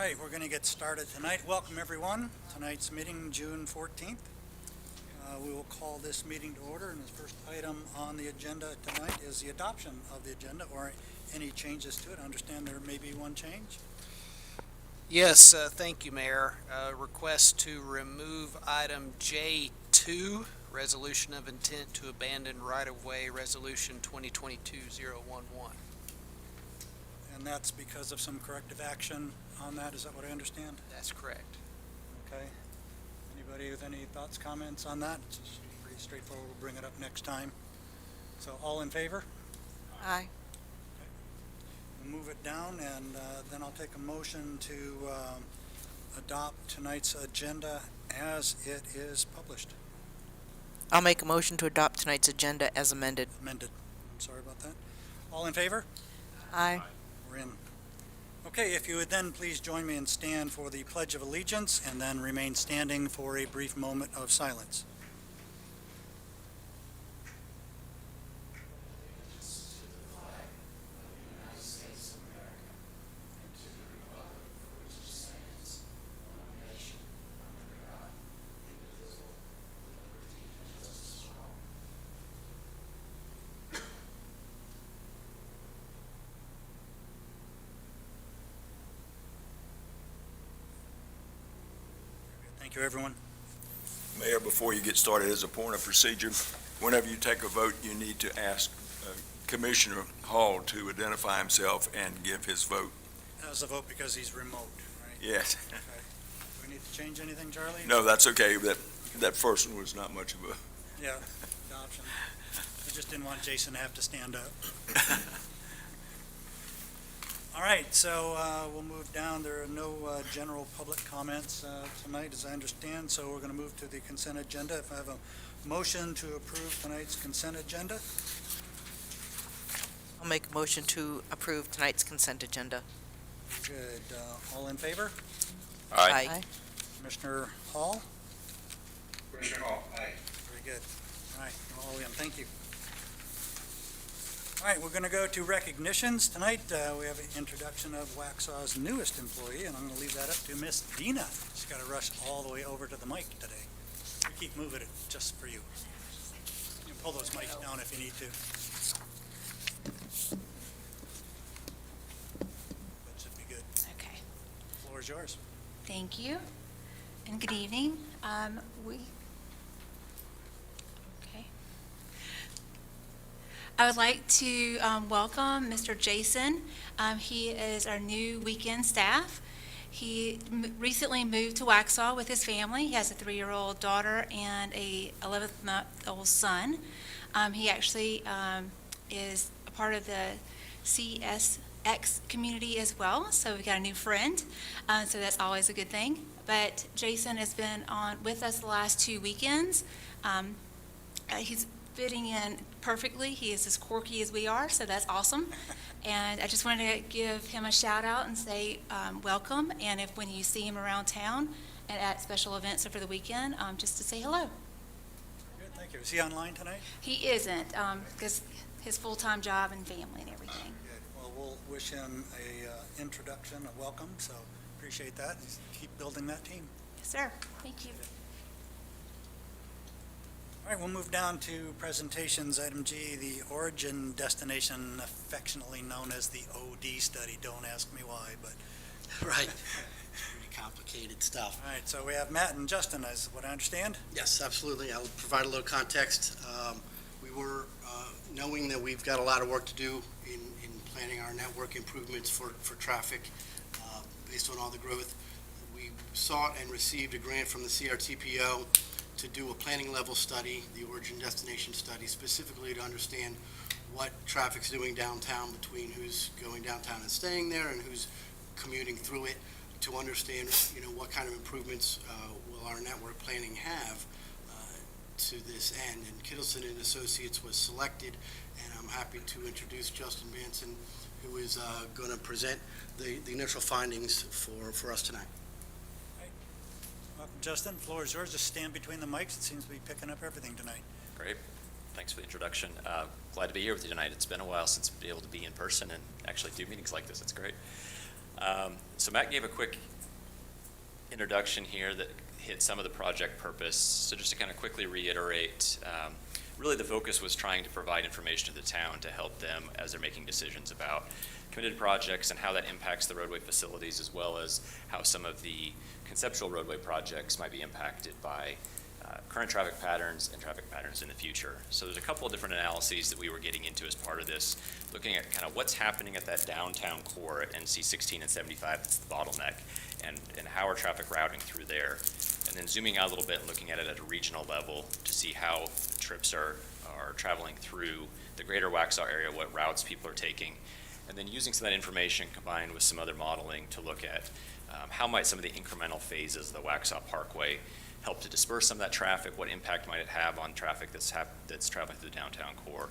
right, we're going to get started tonight. Welcome, everyone. Tonight's meeting, June 14th. We will call this meeting to order, and the first item on the agenda tonight is the adoption of the agenda or any changes to it. I understand there may be one change. Yes, thank you, Mayor. Request to remove item J2, Resolution of Intent to Abandon Right-of-Way, Resolution 2022-011. And that's because of some corrective action on that. Is that what I understand? That's correct. Okay. Anybody with any thoughts, comments on that? It's just pretty straightforward. We'll bring it up next time. So all in favor? Aye. We'll move it down, and then I'll take a motion to adopt tonight's agenda as it is published. I'll make a motion to adopt tonight's agenda as amended. Amended. I'm sorry about that. All in favor? Aye. We're in. Okay, if you would then please join me and stand for the Pledge of Allegiance, and then remain standing for a brief moment of silence. Thank you, everyone. Mayor, before you get started, as a point of procedure, whenever you take a vote, you need to ask Commissioner Hall to identify himself and give his vote. As a vote because he's remote, right? Yes. Okay. Do we need to change anything, Charlie? No, that's okay. That first one was not much of a... Yeah, adoption. I just didn't want Jason to have to stand up. All right, so we'll move down. There are no general public comments tonight, as I understand, so we're going to move to the consent agenda. If I have a motion to approve tonight's consent agenda. I'll make a motion to approve tonight's consent agenda. Good. All in favor? Aye. Commissioner Hall? Commissioner Hall, aye. Very good. All right, all in. Thank you. All right, we're going to go to recognitions. Tonight, we have an introduction of Waxhaw's newest employee, and I'm going to leave that up to Miss Dina. She's got to rush all the way over to the mic today. We keep moving it just for you. You can pull those mics down if you need to. That should be good. Okay, The floor is yours. thank you, and good evening. I would like to welcome Mr. Jason. He is our new weekend staff. He recently moved to Waxhaw with his family. He has a 3-year-old daughter and a 11-month-old son. He actually is a part of the CSX community as well, so we've got a new friend, so that's always a good thing. But Jason has been on with us the last 2 weekends. He's fitting in perfectly. He is as quirky as we are, so that's awesome. And I just wanted to give him a shout out and say welcome, and if when you see him around town and at special events over the weekend, just to say hello. Good, thank you. Is he online tonight? He isn't, because his full-time job and family and everything. Good. Well, we'll wish him a introduction, a welcome, so appreciate that. Keep building that team. Yes, sir. Thank you. All right, we'll move down to presentations. Item G, the origin destination, affectionately known as the OD study. Don't ask me why, but. Right. Pretty complicated stuff. All right, so we have Matt and Justin, as what I understand. Yes, absolutely. I'll provide a little context. We were, knowing that we've got a lot of work to do in planning our network improvements for traffic based on all the growth, we sought and received a grant from the CRTPO to do a planning level study, the origin destination study, specifically to understand what traffic's doing downtown between who's going downtown and staying there and who's commuting through it, to understand, what kind of improvements will our network planning have to this end. And Kittleson and Associates was selected, and I'm happy to introduce Justin Manson, who is going to present the initial findings for us tonight. Welcome, Justin. The floor is yours. Just stand between the mics. It seems to be picking up everything tonight. Great. Thanks for the introduction. Glad to be here with you tonight. It's been a while since I've been able to be in person and actually do meetings like this. It's great. So Matt gave a quick introduction here that hit some of the project purpose. So just to kind of quickly reiterate, really the focus was trying to provide information to the town to help them as they're making decisions about committed projects and how that impacts the roadway facilities, as well as how some of the conceptual roadway projects might be impacted by current traffic patterns and traffic patterns in the future. So there's a couple of different analyses that we were getting into as part of this, looking at kind of what's happening at that downtown core at NC 16 and 75, that's the bottleneck, and how are traffic routing through there. And then zooming out a little bit and looking at it at a regional level to see how trips are traveling through the greater Waxhaw area, what routes people are taking, and then using some of that information combined with some other modeling to look at how might some of the incremental phases of the Waxhaw Parkway help to disperse some of that traffic, what impact might it have on traffic that's traveling through the downtown core,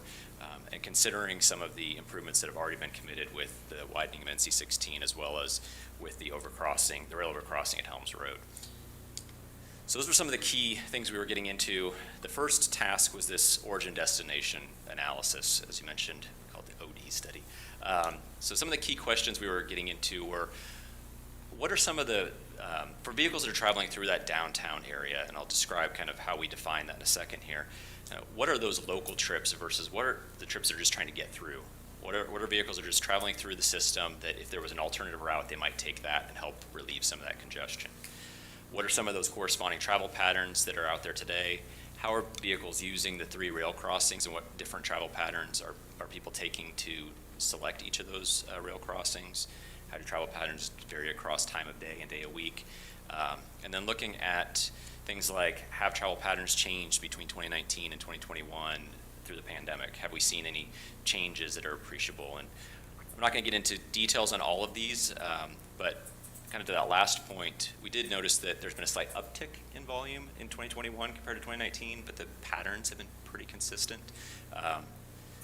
and considering some of the improvements that have already been committed with the widening of NC 16 as well as with the overcrossing, the rail overcrossing at Helms Road. So those were some of the key things we were getting into. The first task was this origin destination analysis, as you mentioned, called the OD study. So some of the key questions we were getting into were, what are some of the, for vehicles that are traveling through that downtown area, and I'll describe kind of how we define that in a second here, what are those local trips versus what are the trips that are just trying to get through? What are vehicles that are just traveling through the system that if there was an alternative route, they might take that and help relieve some of that congestion? What are some of those corresponding travel patterns that are out there today? How are vehicles using the 3 rail crossings, and what different travel patterns are people taking to select each of those rail crossings? How do travel patterns vary across time of day and day of week? And then looking at things like, have travel patterns changed between 2019 and 2021 through the pandemic? Have we seen any changes that are appreciable? And I'm not going to get into details on all of these, but kind of to that last point, we did notice that there's been a slight uptick in volume in 2021 compared to 2019, but the patterns have been pretty consistent.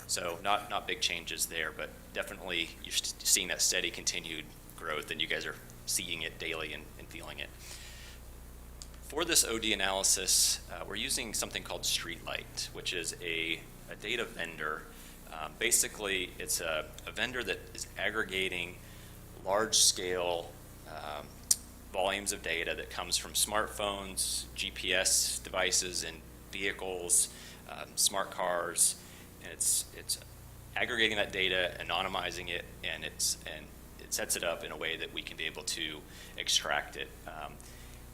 So not big changes there, but definitely you're seeing that steady continued growth, and you guys are seeing it daily and feeling it. For this OD analysis, we're using something called Streetlight, which is a data vendor. Basically, it's a vendor that is aggregating large-scale volumes of data that comes from smartphones, GPS devices in vehicles, smart cars, and it's aggregating that data, anonymizing it, and it sets it up in a way that we can be able to extract it.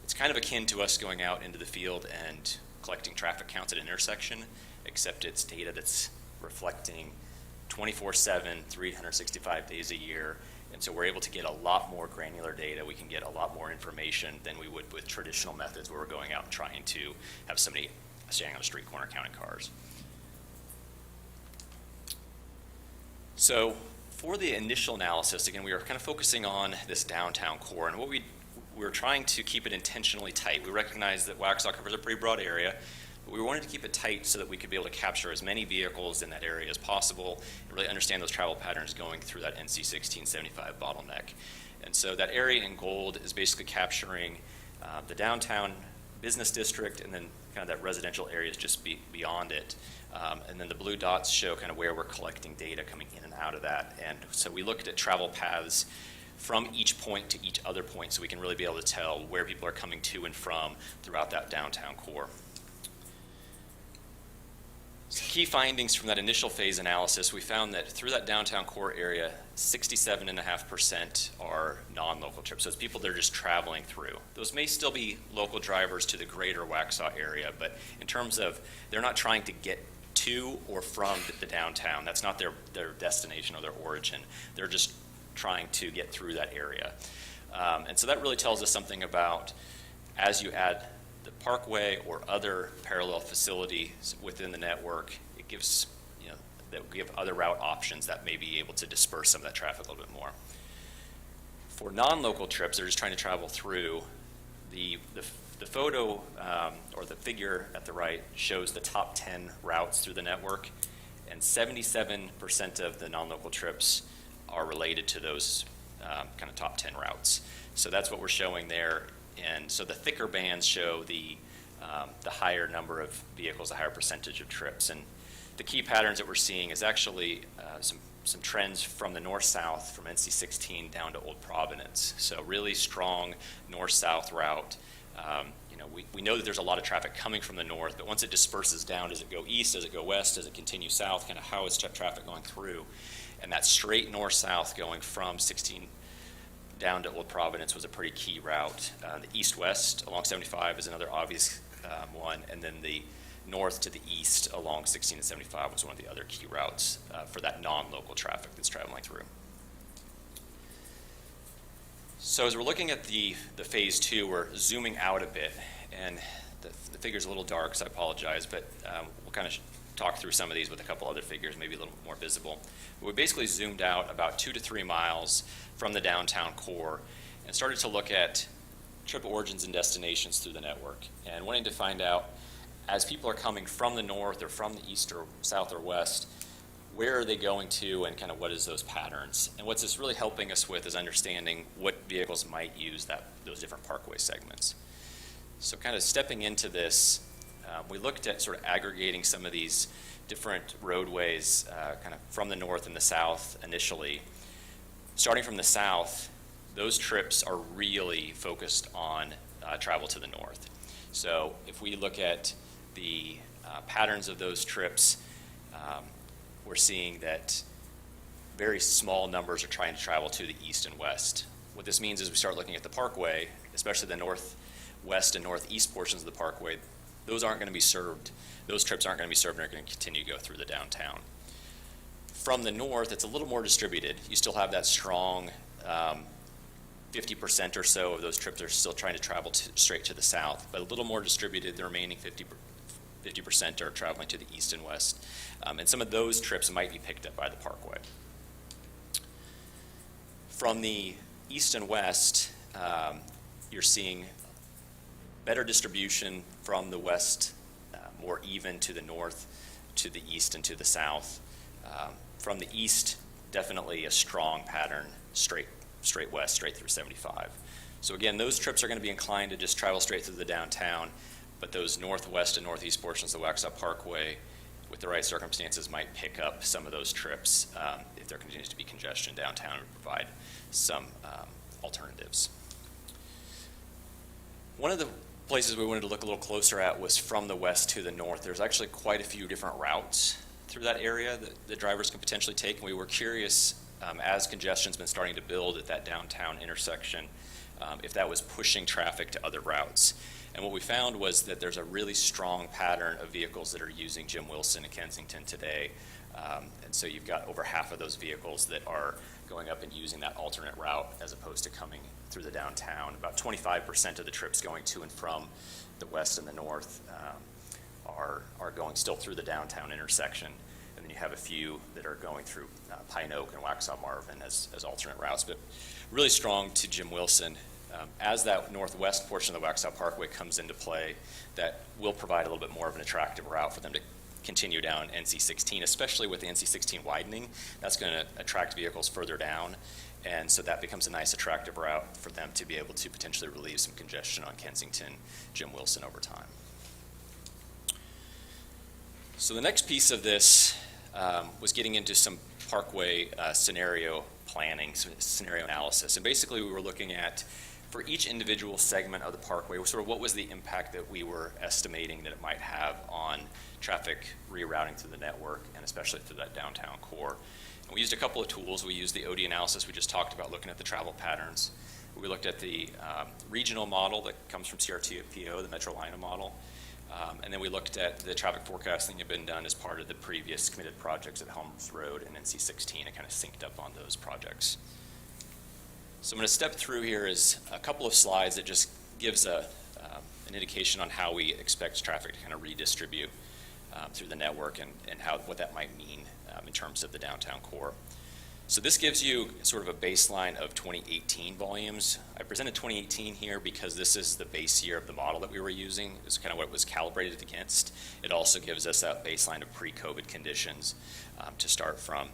It's kind of akin to us going out into the field and collecting traffic counts at an intersection, except it's data that's reflecting 24/7, 365 days a year. And so we're able to get a lot more granular data. We can get a lot more information than we would with traditional methods where we're going out and trying to have somebody standing on a street corner counting cars. So for the initial analysis, again, we were kind of focusing on this downtown core, and what we were trying to keep it intentionally tight. We recognize that Waxhaw covers a pretty broad area, but we wanted to keep it tight so that we could be able to capture as many vehicles in that area as possible and really understand those travel patterns going through that NC 1675 bottleneck. And so that area in gold is basically capturing the downtown business district, and then kind of that residential areas just beyond it. And then the blue dots show kind of where we're collecting data coming in and out of that. And so we looked at travel paths from each point to each other point so we can really be able to tell where people are coming to and from throughout that downtown core. Some key findings from that initial phase analysis, we found that through that downtown core area, 67.5% are non-local trips. So it's people that are just traveling through. Those may still be local drivers to the greater Waxhaw area, but in terms of they're not trying to get to or from the downtown. That's not their destination or their origin. They're just trying to get through that area. And so that really tells us something about, as you add the parkway or other parallel facilities within the network, it gives, that we have other route options that may be able to disperse some of that traffic a little bit more. For non-local trips, they're just trying to travel through, the photo or the figure at the right shows the top 10 routes through the network, and 77% of the non-local trips are related to those kind of top 10 routes. So that's what we're showing there. And so the thicker bands show the higher number of vehicles, a higher percentage of trips. And the key patterns that we're seeing is actually some some trends from the north-south from NC-16 down to Old Providence. So really strong north-south route. We know that there's a lot of traffic coming from the north, but once it disperses down, does it go east, does it go west, does it continue south, kind of how is traffic going through? And that straight north-south going from 16 down to Old Providence was a pretty key route. The east-west along 75 is another obvious one, and then the north to the east along 16 and 75 was one of the other key routes for that non-local traffic that's traveling through. So as we're looking at the phase 2, we're zooming out a bit, and the figure's a little dark, so I apologize, but we'll kind of talk through some of these with a couple other figures, maybe a little more visible. But we basically zoomed out about 2 to 3 miles from the downtown core and started to look at trip origins and destinations through the network, and wanting to find out, as people are coming from the north or from the east or south or west, where are they going to and kind of what is those patterns? And what's this really helping us with is understanding what vehicles might use those different parkway segments. So kind of stepping into this, we looked at sort of aggregating some of these different roadways kind of from the north and the south initially. Starting from the south, those trips are really focused on travel to the north. So if we look at the patterns of those trips, we're seeing that very small numbers are trying to travel to the east and west. What this means is we start looking at the parkway, especially the northwest and northeast portions of the parkway, those aren't going to be served. Those trips aren't going to be served and are going to continue to go through the downtown. From the north, it's a little more distributed. You still have that strong 50% or so of those trips are still trying to travel straight to the south, but a little more distributed. The remaining 50% are traveling to the east and west. And some of those trips might be picked up by the parkway. From the east and west, you're seeing better distribution from the west, more even to the north, to the east, and to the south. From the east, definitely a strong pattern, straight west, straight through 75. So again, those trips are going to be inclined to just travel straight through the downtown, but those northwest and northeast portions of the Waxhaw Parkway, with the right circumstances, might pick up some of those trips if there continues to be congestion downtown and provide some alternatives. One of the places we wanted to look a little closer at was from the west to the north. There's actually quite a few different routes through that area that the drivers can potentially take, and we were curious as congestion's been starting to build at that downtown intersection, if that was pushing traffic to other routes. And what we found was that there's a really strong pattern of vehicles that are using Jim Wilson and Kensington today. And so you've got over half of those vehicles that are going up and using that alternate route as opposed to coming through the downtown. About 25% of the trips going to and from the west and the north are going still through the downtown intersection. And then you have a few that are going through Pine Oak and Waxhaw Marvin as alternate routes, but really strong to Jim Wilson. As that northwest portion of the Waxhaw Parkway comes into play, that will provide a little bit more of an attractive route for them to continue down NC-16, especially with the NC-16 widening. That's going to attract vehicles further down, and so that becomes a nice attractive route for them to be able to potentially relieve some congestion on Kensington, Jim Wilson over time. So the next piece of this was getting into some parkway scenario planning, scenario analysis, and basically we were looking at, for each individual segment of the parkway, sort of what was the impact that we were estimating that it might have on traffic rerouting through the network, and especially through that downtown core. And we used a couple of tools. We used the OD analysis we just talked about, looking at the travel patterns. We looked at the regional model that comes from CRTPO, the Metrolina model. And then we looked at the traffic forecasting that had been done as part of the previous committed projects at Helms Road and NC-16, and kind of synced up on those projects. So I'm going to step through here is a couple of slides that just gives an indication on how we expect traffic to kind of redistribute through the network and what that might mean in terms of the downtown core. So this gives you sort of a baseline of 2018 volumes. I presented 2018 here because this is the base year of the model that we were using. It's kind of what it was calibrated against. It also gives us that baseline of pre-COVID conditions to start from.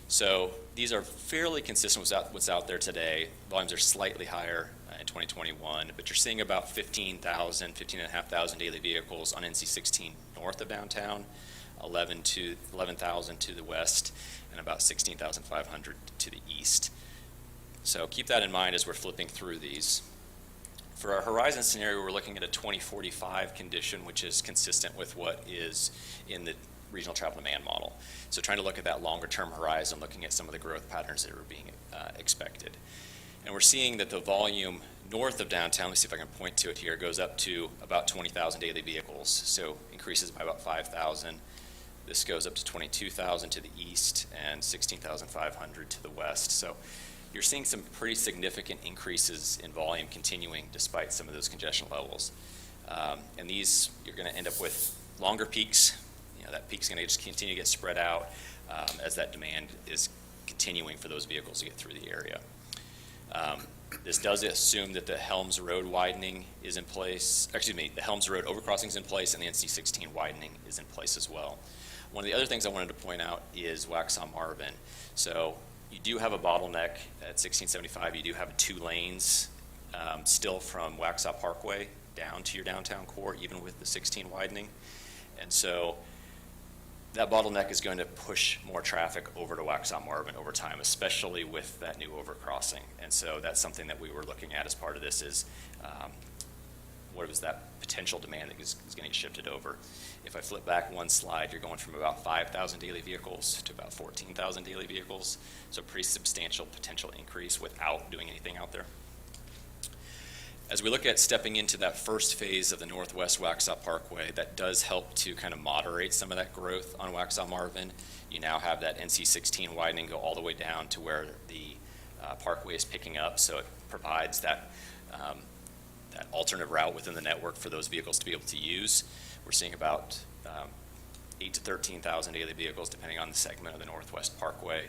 So these are fairly consistent with what's out there today. Volumes are slightly higher in 2021, but you're seeing about 15,500 daily vehicles on NC-16 north of downtown, 11,000 to the west, and about 16,500 to the east. So keep that in mind as we're flipping through these. For our horizon scenario, we're looking at a 2045 condition, which is consistent with what is in the regional travel demand model. So trying to look at that longer term horizon, looking at some of the growth patterns that are being expected. And we're seeing that the volume north of downtown, let's see if I can point to it here, goes up to about 20,000 daily vehicles. So increases by about 5,000. This goes up to 22,000 to the east and 16,500 to the west. So you're seeing some pretty significant increases in volume continuing despite some of those congestion levels. And these, you're going to end up with longer peaks. That peak's going to just continue to get spread out as that demand is continuing for those vehicles to get through the area. This does assume that the Helms Road widening is in place, the Helms Road overcrossing is in place and the NC-16 widening is in place as well. One of the other things I wanted to point out is Waxhaw Marvin. So you do have a bottleneck at 1675. You do have 2 lanes still from Waxhaw Parkway down to your downtown core, even with the 16 widening. And so that bottleneck is going to push more traffic over to Waxhaw Marvin over time, especially with that new overcrossing. And so that's something that we were looking at as part of this is what was that potential demand that is going to get shifted over. If I flip back one slide, you're going from about 5,000 daily vehicles to about 14,000 daily vehicles. So pretty substantial potential increase without doing anything out there. As we look at stepping into that first phase of the Northwest Waxhaw Parkway, that does help to kind of moderate some of that growth on Waxhaw Marvin. You now have that NC-16 widening go all the way down to where the parkway is picking up, so it provides that that alternate route within the network for those vehicles to be able to use. We're seeing about 8,000 to 13,000 daily vehicles depending on the segment of the Northwest Parkway.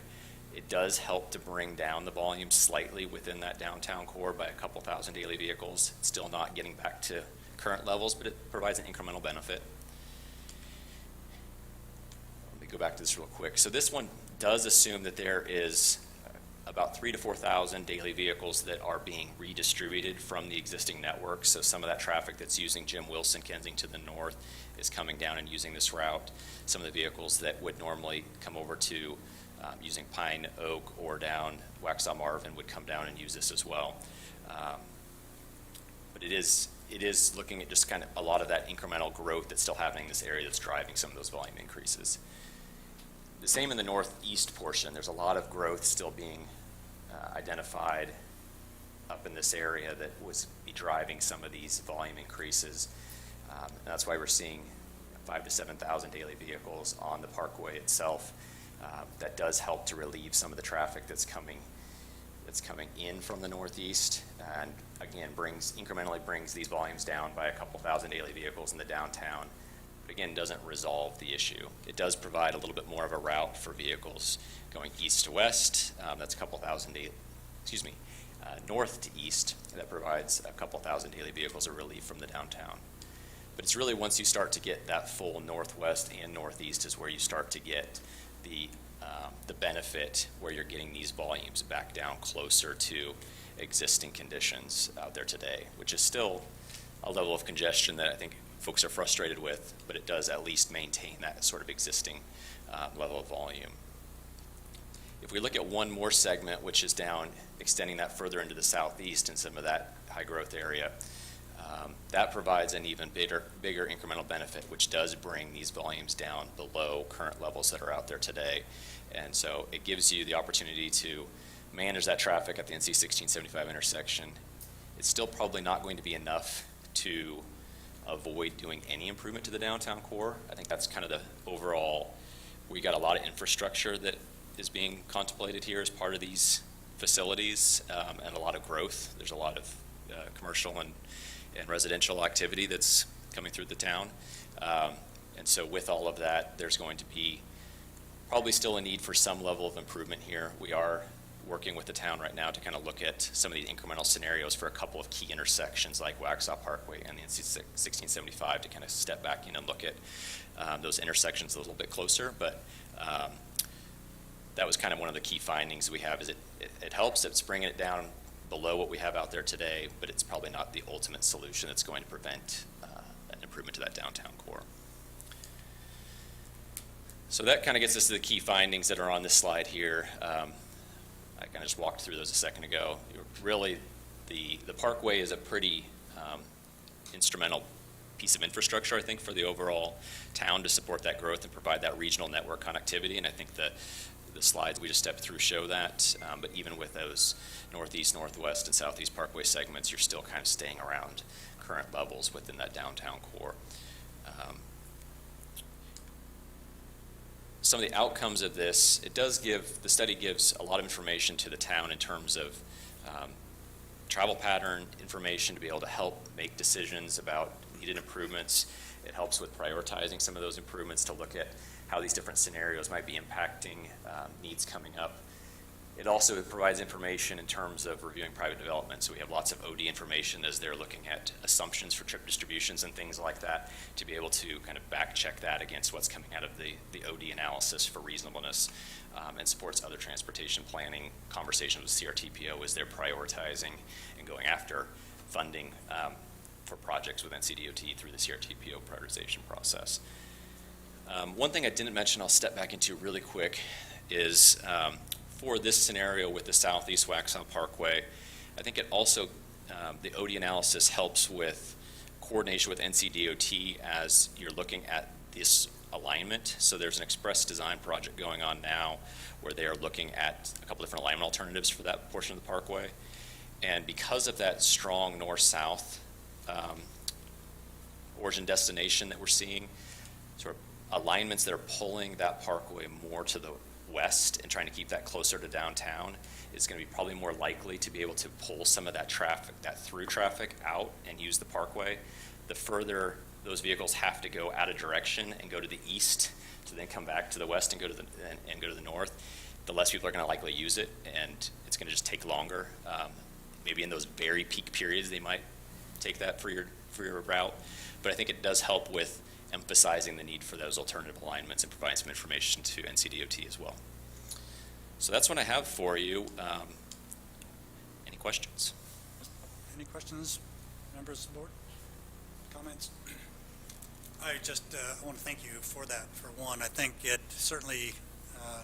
It does help to bring down the volume slightly within that downtown core by a couple thousand daily vehicles. It's still not getting back to current levels, but it provides an incremental benefit. Let me go back to this real quick. So this one does assume that there is about 3,000 to 4,000 daily vehicles that are being redistributed from the existing network. So some of that traffic that's using Jim Wilson, Kensington to the north is coming down and using this route. Some of the vehicles that would normally come over to using Pine Oak or down Waxhaw Marvin would come down and use this as well. But it is looking at just kind of a lot of that incremental growth that's still happening in this area that's driving some of those volume increases. The same in the northeast portion. There's a lot of growth still being identified up in this area that was be driving some of these volume increases. And that's why we're seeing 5,000 to 7,000 daily vehicles on the parkway itself. That does help to relieve some of the traffic that's coming in from the northeast, and again incrementally brings these volumes down by a couple thousand daily vehicles in the downtown. But again, doesn't resolve the issue. It does provide a little bit more of a route for vehicles going east to west. That's a couple thousand north to east. That provides a couple thousand daily vehicles of relief from the downtown. But it's really once you start to get that full northwest and northeast is where you start to get the benefit, where you're getting these volumes back down closer to existing conditions out there today, which is still a level of congestion that I think folks are frustrated with, but it does at least maintain that sort of existing level of volume. If we look at one more segment, which is down, extending that further into the southeast and some of that high growth area, that provides an even bigger incremental benefit, which does bring these volumes down below current levels that are out there today. And so it gives you the opportunity to manage that traffic at the NC-1675 intersection. It's still probably not going to be enough to avoid doing any improvement to the downtown core. I think that's kind of the overall, we got a lot of infrastructure that is being contemplated here as part of these facilities, and a lot of growth. There's a lot of commercial and residential activity that's coming through the town. And so with all of that, there's going to be probably still a need for some level of improvement here. We are working with the town right now to kind of look at some of these incremental scenarios for a couple of key intersections like Waxhaw Parkway and the NC-1675 to kind of step back in and look at those intersections a little bit closer. But that was kind of one of the key findings we have is it helps. It's bringing it down below what we have out there today, but it's probably not the ultimate solution that's going to prevent an improvement to that downtown core. So that kind of gets us to the key findings that are on this slide here. I kind of just walked through those a second ago. Really, the parkway is a pretty instrumental piece of infrastructure, I think, for the overall town to support that growth and provide that regional network connectivity. And I think the slides we just stepped through show that. But even with those northeast, northwest, and southeast parkway segments, you're still kind of staying around current levels within that downtown core. Some of the outcomes of this, the study gives a lot of information to the town in terms of travel pattern information to be able to help make decisions about needed improvements. It helps with prioritizing some of those improvements to look at how these different scenarios might be impacting needs coming up. It also provides information in terms of reviewing private development. So we have lots of OD information as they're looking at assumptions for trip distributions and things like that to be able to kind of back check that against what's coming out of the OD analysis for reasonableness, and supports other transportation planning conversations with CRTPO as they're prioritizing and going after funding for projects with NCDOT through the CRTPO prioritization process. One thing I didn't mention, I'll step back into really quick, is for this scenario with the Southeast Waxhaw Parkway, I think it also, the OD analysis helps with coordination with NCDOT as you're looking at this alignment. So there's an express design project going on now where they are looking at a couple different alignment alternatives for that portion of the parkway. And because of that strong north-south origin destination that we're seeing, sort of alignments that are pulling that parkway more to the west and trying to keep that closer to downtown is going to be probably more likely to be able to pull some of that traffic, that through traffic out and use the parkway. The further those vehicles have to go out of direction and go to the east to then come back to the west and go to the north, the less people are going to likely use it, and it's going to just take longer. Maybe in those very peak periods they might take that for your route, but I think it does help with emphasizing the need for those alternative alignments and providing some information to NCDOT as well. So that's what I have for you. Any questions? Any questions, members of the board? Comments? I just want to thank you for that, for one. I think it certainly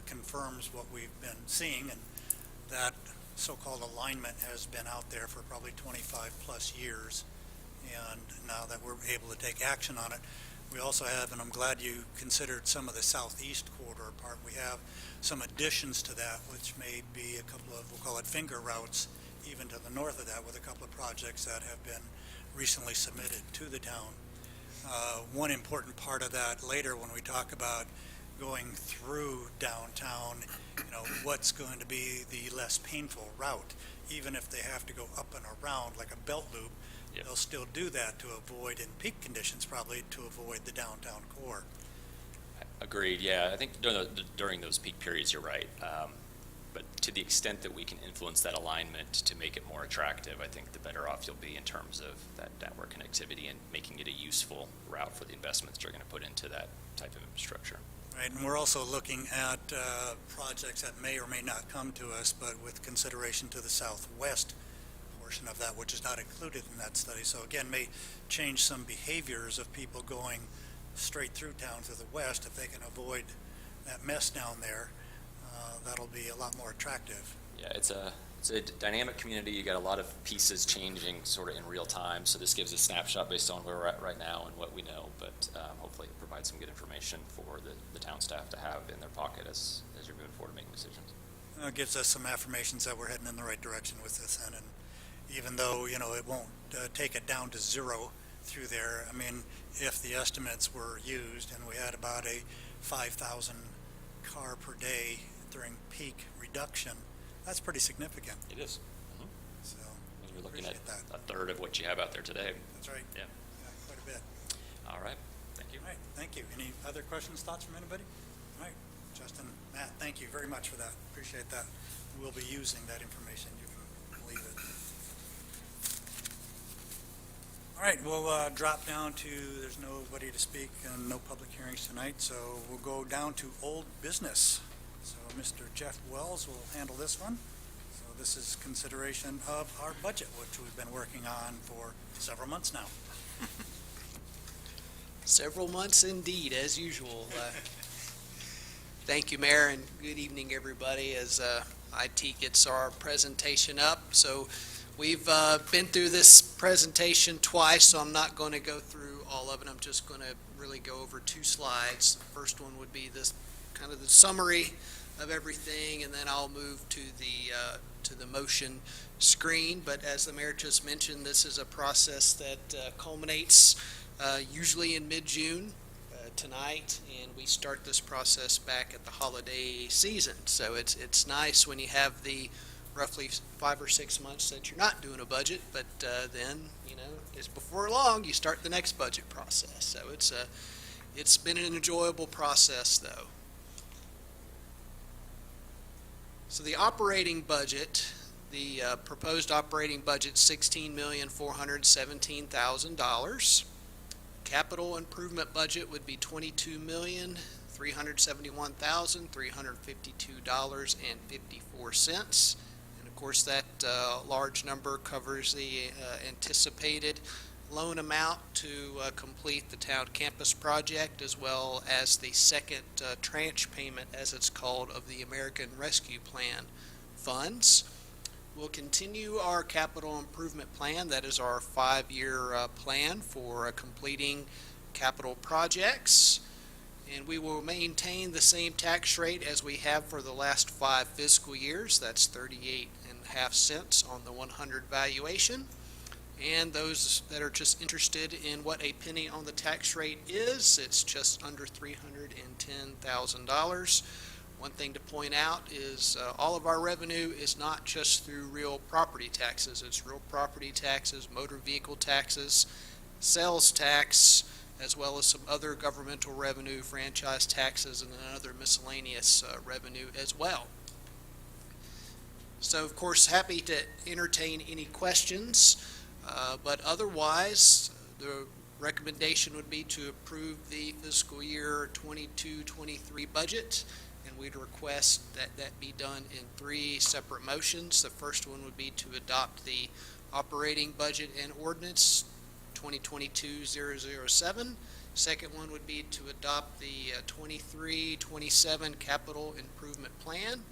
confirms what we've been seeing, and that so-called alignment has been out there for probably 25 plus years, and now that we're able to take action on it, we also have, and I'm glad you considered some of the southeast corridor part, we have some additions to that, which may be a couple of, we'll call it finger routes, even to the north of that, with a couple of projects that have been recently submitted to the town. One important part of that later when we talk about going through downtown, what's going to be the less painful route, even if they have to go up and around like a belt loop. Yep. They'll still do that to avoid, in peak conditions probably, to avoid the downtown core. Agreed, yeah. I think during those peak periods, you're right. But to the extent that we can influence that alignment to make it more attractive, I think the better off you'll be in terms of that network connectivity and making it a useful route for the investments you're going to put into that type of infrastructure. Right, and we're also looking at projects that may or may not come to us, but with consideration to the southwest portion of that, which is not included in that study. So again, may change some behaviors of people going straight through town to the west. If they can avoid that mess down there, that'll be a lot more attractive. Yeah, it's a dynamic community. You got a lot of pieces changing sort of in real time. So this gives a snapshot based on where we're at right now and what we know, but hopefully it provides some good information for the town staff to have in their pocket as you're moving forward to making decisions. It gives us some affirmations that we're heading in the right direction with this, and even though, it won't take it down to zero through there, I mean, if the estimates were used and we had about a 5,000 car per day during peak reduction, that's pretty significant. It is. Mm-hmm. So you're looking at that. a third of what you have out there today. That's right. Yeah. Quite a bit. All right. Thank you. All right. Thank you. Any other questions, thoughts from anybody? All right. Justin, Matt, thank you very much for that. Appreciate that. We'll be using that information. You can believe it. All right, we'll drop down to, there's nobody to speak and no public hearings tonight, so we'll go down to old business. So Mr. Jeff Wells will handle this one. So this is consideration of our budget, which we've been working on for several months now. Several months indeed, as usual. Thank you, Mayor, and good evening, everybody, as IT gets our presentation up. So we've been through this presentation twice, so I'm not going to go through all of it. I'm just going to really go over 2 slides. The first one would be this kind of the summary of everything, and then I'll move to the motion screen. But as the Mayor just mentioned, this is a process that culminates usually in mid-June. Tonight, and we start this process back at the holiday season. So it's nice when you have the roughly 5 or 6 months that you're not doing a budget, but then, it's before long you start the next budget process. So it's been an enjoyable process, though. So the operating budget, the proposed operating budget, $16,417,000. Capital improvement budget would be $22,371,352.54. And of course, that large number covers the anticipated loan amount to complete the town campus project, as well as the second tranche payment, as it's called, of the American Rescue Plan funds. We'll continue our capital improvement plan. That is our 5-year plan for completing capital projects. And we will maintain the same tax rate as we have for the last 5 fiscal years. That's 38.5 cents on the 100 valuation. And those that are just interested in what a penny on the tax rate is, it's just under $310,000. One thing to point out is all of our revenue is not just through real property taxes. It's real property taxes, motor vehicle taxes, sales tax, as well as some other governmental revenue, franchise taxes, and then other miscellaneous revenue as well. So, of course, happy to entertain any questions, but otherwise, the recommendation would be to approve the fiscal year 22-23 budget. And we'd request that that be done in 3 separate motions. The first one would be to adopt the operating budget and ordinance 2022-007. Second one would be to adopt the 23-27 capital improvement plan.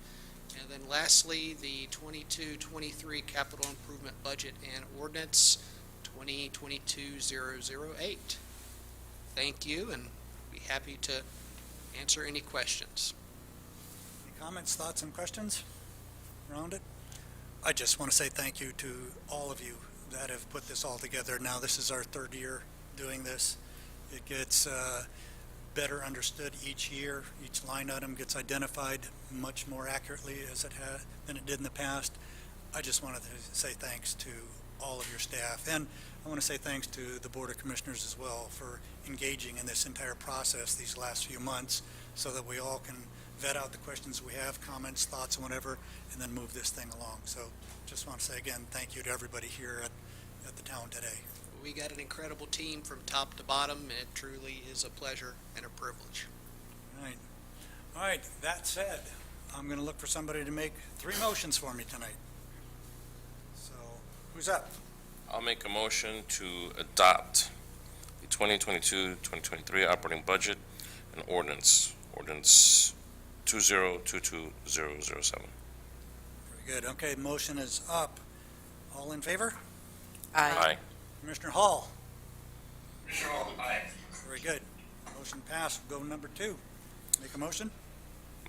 And then lastly, the 22-23 capital improvement budget and ordinance 2022-008. Thank you, and be happy to answer any questions. Comments, thoughts, and questions around it? I just want to say thank you to all of you that have put this all together. Now, this is our 3rd year doing this. It gets better understood each year. Each line item gets identified much more accurately than it did in the past. I just wanted to say thanks to all of your staff, and I want to say thanks to the Board of Commissioners as well for engaging in this entire process these last few months so that we all can vet out the questions we have, comments, thoughts, and whatever, and then move this thing along. So just want to say again, thank you to everybody here at the town today. We got an incredible team from top to bottom, and it truly is a pleasure and a privilege. All right, that said, I'm going to look for somebody to make 3 motions for me tonight. So who's up? I'll make a motion to adopt the 2022-2023 operating budget and ordinance 2022-007. Very good. Okay, motion is up. All in favor? Aye. Commissioner Hall? Commissioner Hall, aye. Very good. Motion passed. Go number 2. Make a motion.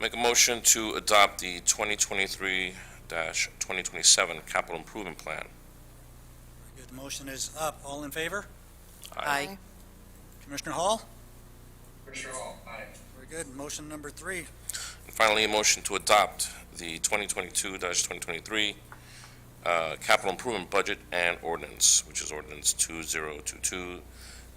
Make a motion to adopt the 2023-2027 capital improvement plan. Very good. Motion is up. All in favor? Aye. Commissioner Hall? Commissioner Hall, aye. Very good. Motion number 3. And finally, a motion to adopt the 2022-2023 capital improvement budget and ordinance, which is ordinance 2022-008.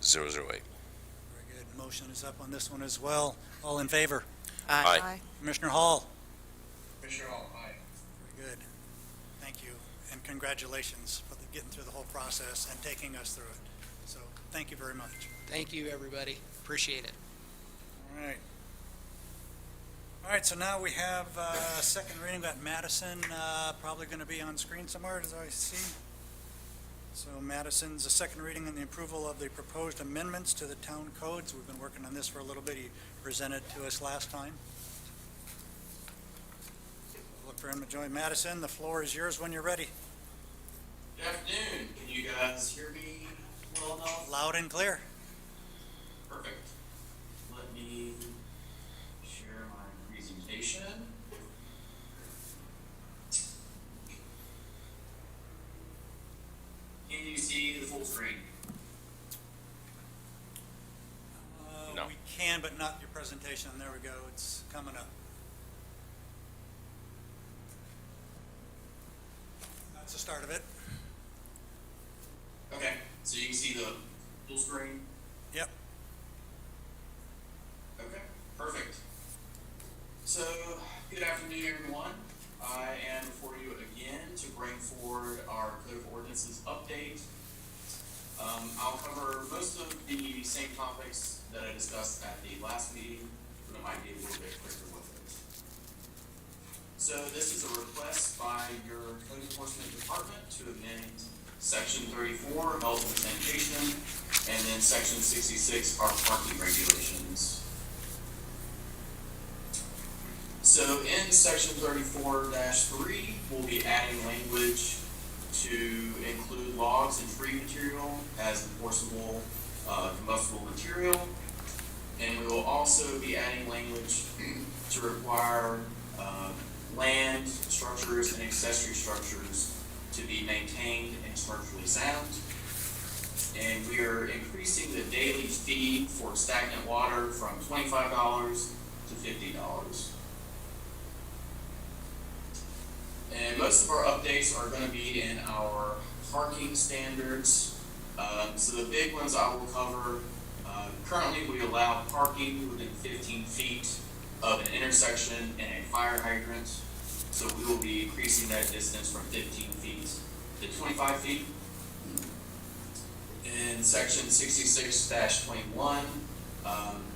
Very good. Motion is up on this one as well. All in favor? Aye. Commissioner Hall? Commissioner Hall, aye. Very good. Thank you, and congratulations for getting through the whole process and taking us through it. So, thank you very much. Thank you, everybody. Appreciate it. All right. All right, so now we have second reading. We've got Madison probably going to be on screen somewhere, as I see. So Madison's a second reading and the approval of the proposed amendments to the town codes. We've been working on this for a little bit. He presented to us last time. Friend Joy Madison, the floor is yours when you're ready. Good afternoon. Can you guys hear me well enough? Loud and clear. Perfect. Let me share my presentation. Can you see the full screen? No. We can, but not your presentation. There we go. It's coming up. That's the start of it. Okay, so you can see the full screen? Yep. Okay, perfect. So, good afternoon, everyone. I am before you again to bring forward our Code of Ordinances update. I'll cover most of the same topics that I discussed at the last meeting, but it might be a little bit quicker with it. So this is a request by your Code Enforcement Department to amend Section 34, Health and Sanitation, and then Section 66, our parking regulations. So in Section 34-3, we'll be adding language to include logs and tree material as enforceable combustible material. And we will also be adding language to require land, structures, and accessory structures to be maintained and structurally sound. And we are increasing the daily fee for stagnant water from $25 to $50. And most of our updates are going to be in our parking standards. So the big ones I will cover, currently we allow parking within 15 feet of an intersection and a fire hydrant. So we will be increasing that distance from 15 feet to 25 feet. In section 66-21,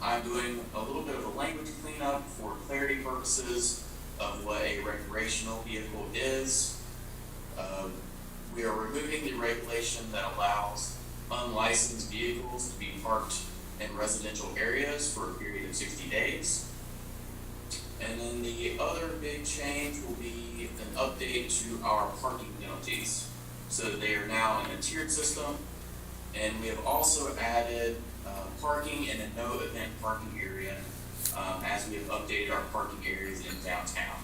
I'm doing a little bit of a language cleanup for clarity purposes of what a recreational vehicle is. We are removing the regulation that allows unlicensed vehicles to be parked in residential areas for a period of 60 days. And then the other big change will be an update to our parking penalties. So they are now in a tiered system, and we have also added parking in a no event parking area as we have updated our parking areas in downtown.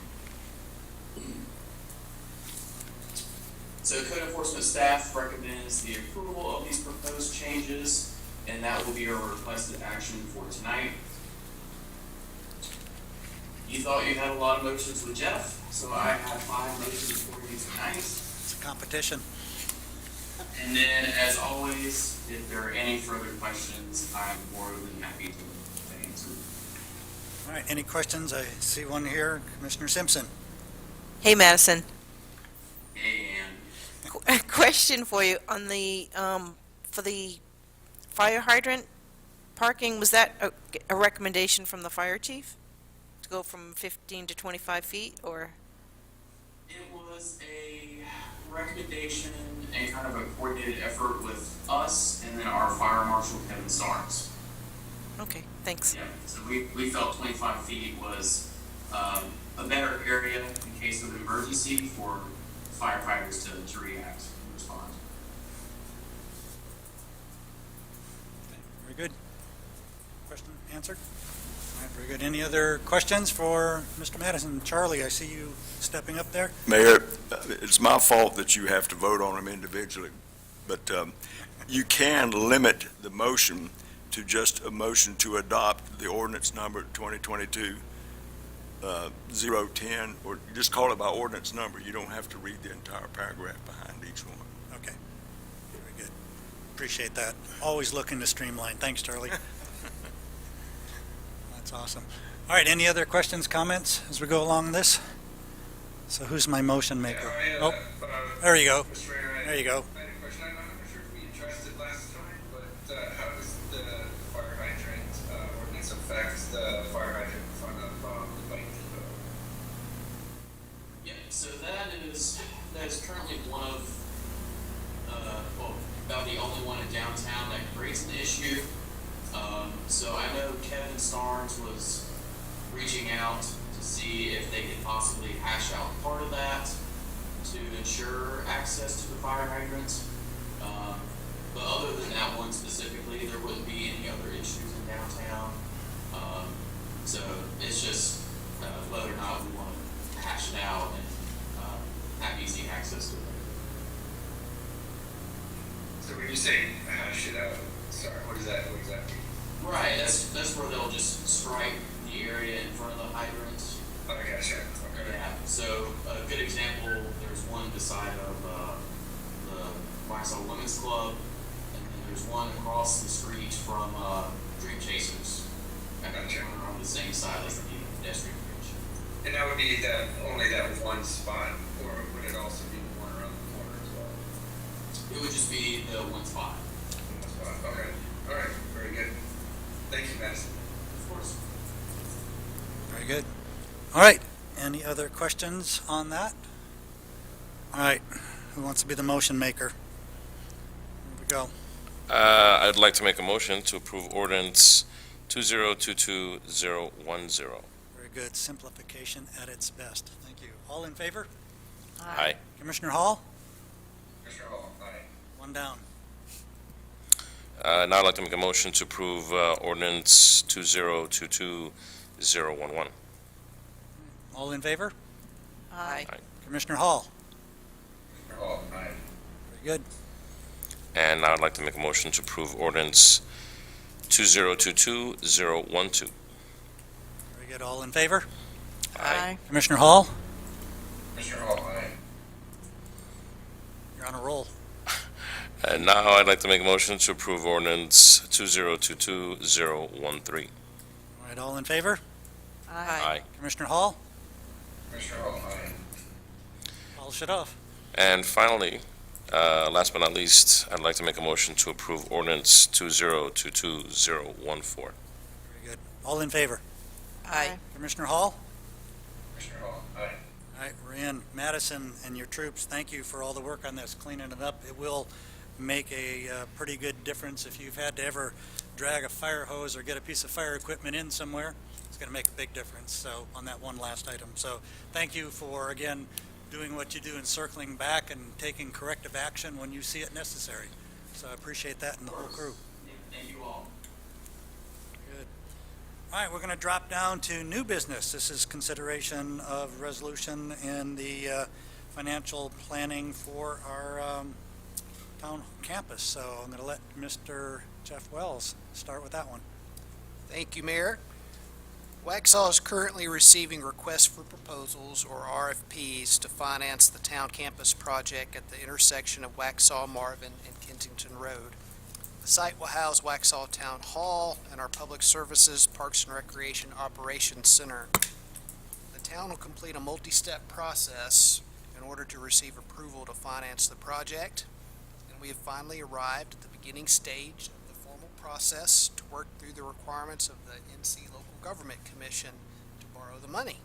So code enforcement staff recommends the approval of these proposed changes, and that will be our requested action for tonight. You thought you had a lot of motions with Jeff, so I have 5 motions for you tonight. It's a competition. And then, as always, if there are any further questions, I'm more than happy to answer. All right, any questions? I see one here. Commissioner Simpson. Hey, Madison. And Question for you on the, for the fire hydrant parking, was that a recommendation from the fire chief? To go from 15 to 25 feet, or? it was a recommendation and kind of a coordinated effort with us and then our fire marshal, Kevin Starnes. Okay, thanks. Yeah, so we felt 25 feet was a better area in case of an emergency for firefighters to react and respond. Very good. Question answered? All right, very good. Any other questions for Mr. Madison? Charlie, I see you stepping up there. Mayor, it's my fault that you have to vote on them individually, but you can limit the motion to just a motion to adopt the ordinance number 2022 010, or just call it by ordinance number. You don't have to read the entire paragraph behind each one. Okay. Very good. Appreciate that. Always looking to streamline. Thanks, Charlie. That's awesome. All right, any other questions, comments as we go along this? So who's my motion maker? Oh, there you go. There you go. I had a question. I'm not sure if we addressed it last time, but how does the fire hydrant ordinance affect the fire hydrant in front of the bike depot? Yeah, so that is currently one of, about the only one in downtown that creates an issue. So I know Kevin Starnes was reaching out to see if they could possibly hash out part of that to ensure access to the fire hydrants. But other than that one specifically, there wouldn't be any other issues in downtown. So it's just whether or not we want to hash it out and have easy access to it. So when you say hash it out, sorry, what does that mean? Right, that's where they'll just stripe the area in front of the hydrants. Oh, I gotcha. Okay. Yeah, so a good example, there's one beside of the Waxhaw Women's Club, and then there's one across the street from Dream Chasers. And Gotcha. they're on the same side as the pedestrian bridge. And that would be only that one spot, or would it also be the one around the corner as well? It would just be the one spot. One spot. Okay. All right. Very good. Thank you, Madison. Of course. Very good. All right, any other questions on that? All right, who wants to be the motion maker? Here we go. I'd like to make a motion to approve ordinance 2022010. Very good, simplification at its best. Thank you. All in favor? Aye. Commissioner Hall? Commissioner Hall, aye. One down. Now I'd like to make a motion to approve ordinance 2022011. All in favor? Aye. Commissioner Hall? Commissioner Hall, aye. Very good. And now I'd like to make a motion to approve ordinance 2022012. Very good. All in favor? Aye. Commissioner Hall? Commissioner Hall, aye. You're on a roll. And now I'd like to make a motion to approve ordinance 2022013. All right, all in favor? Aye. Commissioner Hall? Commissioner Hall, aye. Polish it off. And finally, last but not least, I'd like to make a motion to approve ordinance 2022014. Very good. All in favor? Aye. Commissioner Hall? Commissioner Hall, aye. All right, we're in. Madison and your troops, thank you for all the work on this, cleaning it up. It will make a pretty good difference if you've had to ever drag a fire hose or get a piece of fire equipment in somewhere. It's going to make a big difference, so, on that one last item. So, thank you for, again, doing what you do and circling back and taking corrective action when you see it necessary. So I appreciate that and the whole crew. Thank you all. Good. All right, we're going to drop down to new business. This is consideration of resolution in the financial planning for our town campus. So I'm going to let Mr. Jeff Wells start with that one. Thank you, Mayor. Waxhaw is currently receiving requests for proposals, or RFPs, to finance the town campus project at the intersection of Waxhaw, Marvin, and Kensington Road. The site will house Waxhaw Town Hall and our Public Services, Parks and Recreation Operations Center. The town will complete a multi-step process in order to receive approval to finance the project, and we have finally arrived at the beginning stage of the formal process to work through the requirements of the NC Local Government Commission to borrow the money.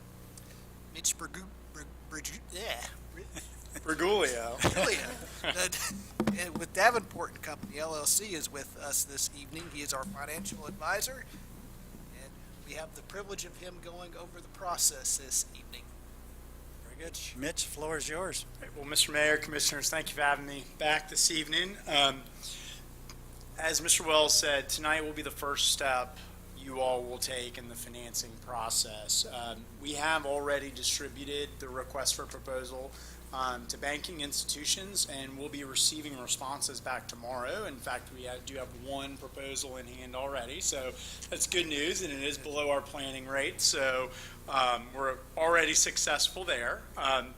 Mitch Bergoglio. with Davenport and Company LLC is with us this evening. He is our financial advisor, and we have the privilege of him going over the process this evening. Very good. Mitch, floor is yours. Well, Mr. Mayor, Commissioners, thank you for having me back this evening. As Mr. Wells said, tonight will be the first step you all will take in the financing process. We have already distributed the request for proposal to banking institutions, and we'll be receiving responses back tomorrow. In fact, we do have one proposal in hand already, so that's good news, and it is below our planning rate, so we're already successful there.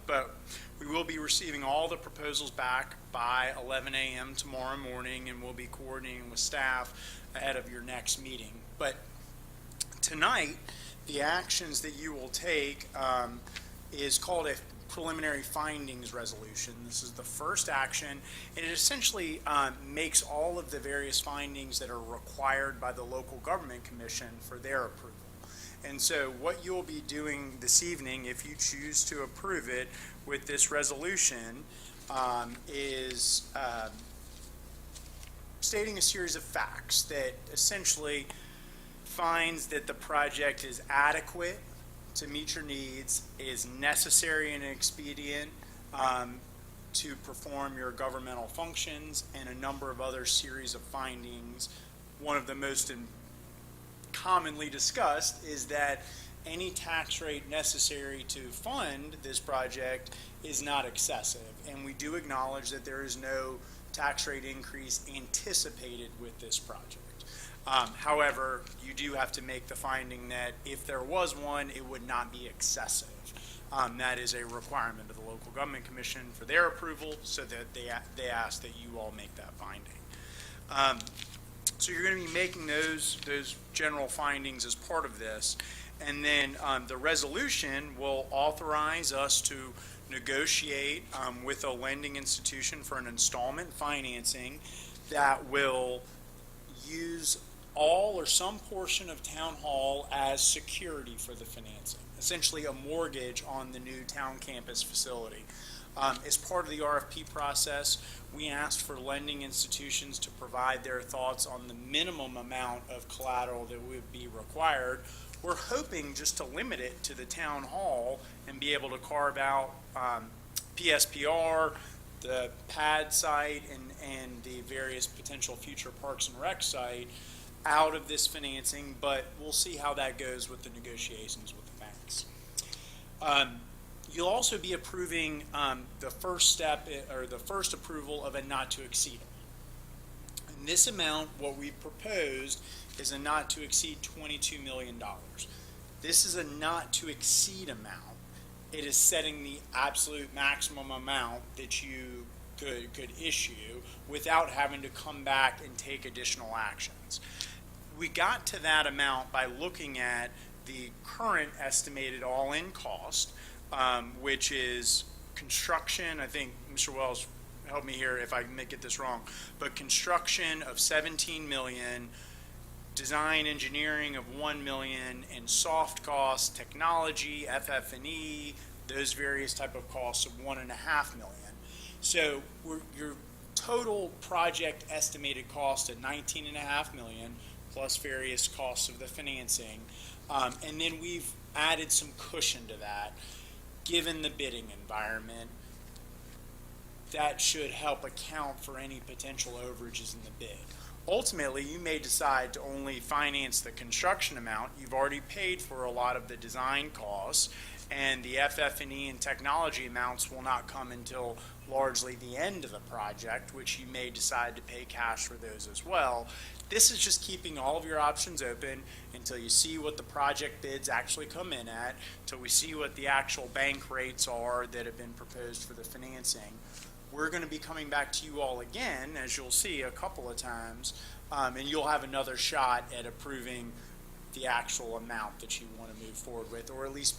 But we will be receiving all the proposals back by 11 a.m. tomorrow morning, and we'll be coordinating with staff ahead of your next meeting. But tonight, the actions that you will take is called a preliminary findings resolution. This is the first action, and it essentially makes all of the various findings that are required by the Local Government Commission for their approval. And so what you'll be doing this evening, if you choose to approve it with this resolution, is stating a series of facts that essentially finds that the project is adequate to meet your needs, is necessary and expedient to perform your governmental functions, and a number of other series of findings. One of the most commonly discussed is that any tax rate necessary to fund this project is not excessive. And we do acknowledge that there is no tax rate increase anticipated with this project. However, you do have to make the finding that if there was one, it would not be excessive. That is a requirement of the Local Government Commission for their approval, so that they ask that you all make that finding. So you're going to be making those general findings as part of this. And then the resolution will authorize us to negotiate with a lending institution for an installment financing that will use all or some portion of Town Hall as security for the financing, essentially a mortgage on the new town campus facility. As part of the RFP process, we asked for lending institutions to provide their thoughts on the minimum amount of collateral that would be required. We're hoping just to limit it to the town hall and be able to carve out PSPR, the pad site, and the various potential future Parks and Rec site out of this financing, but we'll see how that goes with the negotiations with the banks. You'll also be approving the first step, or the first approval of a not to exceed. And this amount, what we proposed, is a not to exceed $22 million. This is a not to exceed amount. It is setting the absolute maximum amount that you could issue without having to come back and take additional actions. We got to that amount by looking at the current estimated all-in cost, which is construction. I think Mr. Wells, help me here if I get this wrong, but construction of $17 million, design engineering of $1 million, and soft costs, technology, FF&E, those various type of costs of $1.5 million. So your total project estimated cost at $19.5 million, plus various costs of the financing, and then we've added some cushion to that. Given the bidding environment, that should help account for any potential overages in the bid. Ultimately, you may decide to only finance the construction amount. You've already paid for a lot of the design costs, and the FF&E and technology amounts will not come until largely the end of the project, which you may decide to pay cash for those as well. This is just keeping all of your options open until you see what the project bids actually come in at, till we see what the actual bank rates are that have been proposed for the financing. We're going to be coming back to you all again, as you'll see a couple of times, and you'll have another shot at approving the actual amount that you want to move forward with, or at least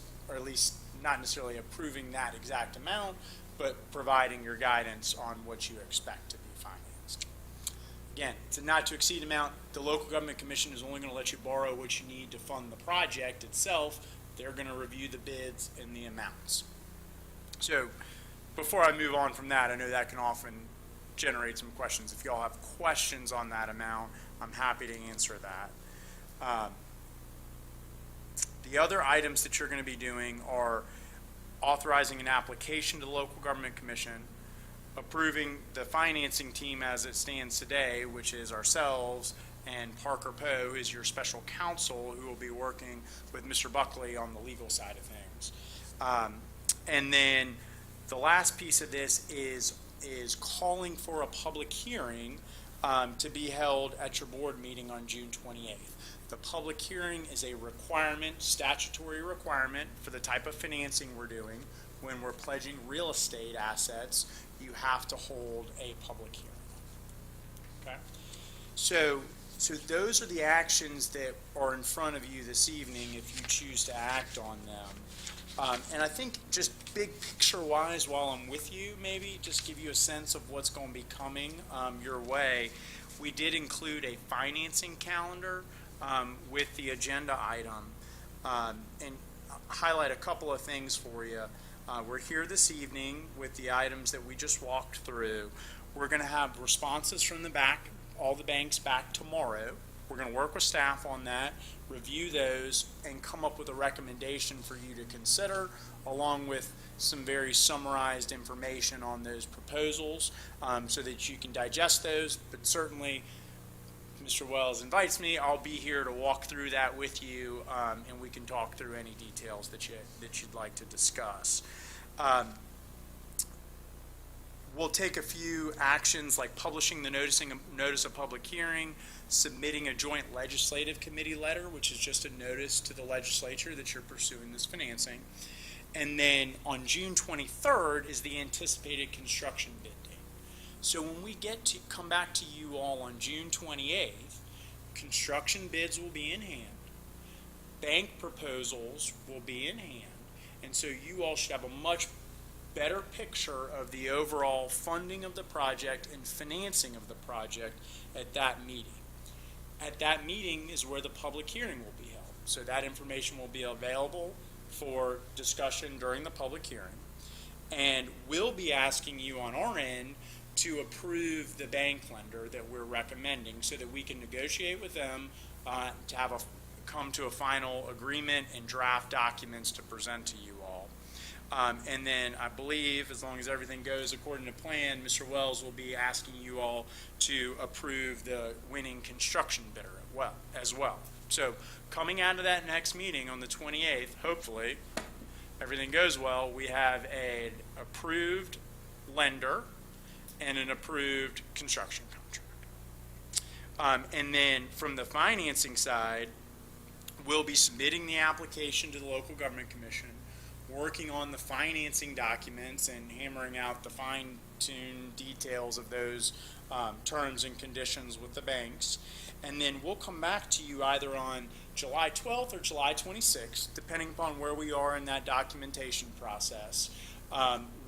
not necessarily approving that exact amount, but providing your guidance on what you expect to be financed. Again, it's a not to exceed amount. The Local Government Commission is only going to let you borrow what you need to fund the project itself. They're going to review the bids and the amounts. So before I move on from that, I know that can often generate some questions. If you all have questions on that amount, I'm happy to answer that. The other items that you're going to be doing are authorizing an application to the Local Government Commission, approving the financing team as it stands today, which is ourselves, and Parker Poe is your special counsel who will be working with Mr. Buckley on the legal side of things. And then the last piece of this is calling for a public hearing to be held at your board meeting on June 28th. The public hearing is a requirement, statutory requirement for the type of financing we're doing. When we're pledging real estate assets, you have to hold a public hearing. Okay? So those are the actions that are in front of you this evening if you choose to act on them. And I think just big picture-wise, while I'm with you, maybe just give you a sense of what's going to be coming your way. We did include a financing calendar with the agenda item, and highlight a couple of things for you. We're here this evening with the items that we just walked through. We're going to have responses from all the banks back tomorrow. We're going to work with staff on that, review those, and come up with a recommendation for you to consider, along with some very summarized information on those proposals, so that you can digest those. But certainly, if Mr. Wells invites me, I'll be here to walk through that with you, and we can talk through any details that you'd like to discuss. We'll take a few actions like publishing the notice of public hearing, submitting a joint legislative committee letter, which is just a notice to the legislature that you're pursuing this financing. And then on June 23rd is the anticipated construction bid date. So when we get to come back to you all on June 28th, construction bids will be in hand, bank proposals will be in hand, and so you all should have a much better picture of the overall funding of the project and financing of the project at that meeting. At that meeting is where the public hearing will be held. So that information will be available for discussion during the public hearing. And we'll be asking you on our end to approve the bank lender that we're recommending so that we can negotiate with them to have come to a final agreement and draft documents to present to you all. And then I believe, as long as everything goes according to plan, Mr. Wells will be asking you all to approve the winning construction bidder as well. So coming out of that next meeting on the 28th, hopefully, everything goes well, we have an approved lender and an approved construction contract. And then from the financing side, we'll be submitting the application to the local government commission, working on the financing documents and hammering out the fine-tuned details of those terms and conditions with the banks. And then we'll come back to you either on July 12th or July 26th, depending upon where we are in that documentation process,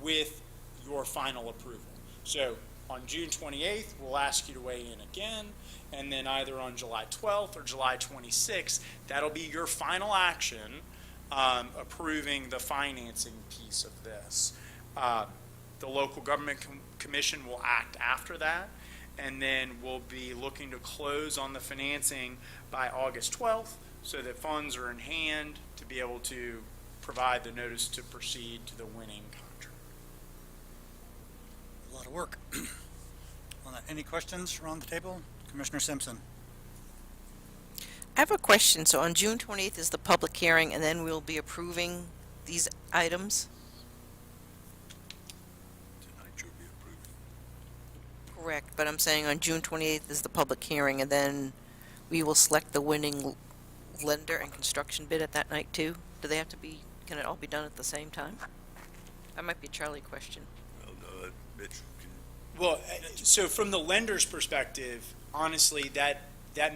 with your final approval. So on June 28th, we'll ask you to weigh in again, and then either on July 12th or July 26th, that'll be your final action approving the financing piece of this. The local government commission will act after that, and then we'll be looking to close on the financing by August 12th so that funds are in hand to be able to provide the notice to proceed to the winning contract. A lot of work. On that, any questions around the table? Commissioner Simpson. I have a question. So on June 28th is the public hearing, and then we'll be approving these items? Tonight you'll be approved. Correct, but I'm saying on June 28th is the public hearing, and then we will select the winning lender and construction bid at that night too? Do they have to be, can it all be done at the same time? That might be a Charlie question. Well, no, Mitch can. Well, so from the lender's perspective, honestly, that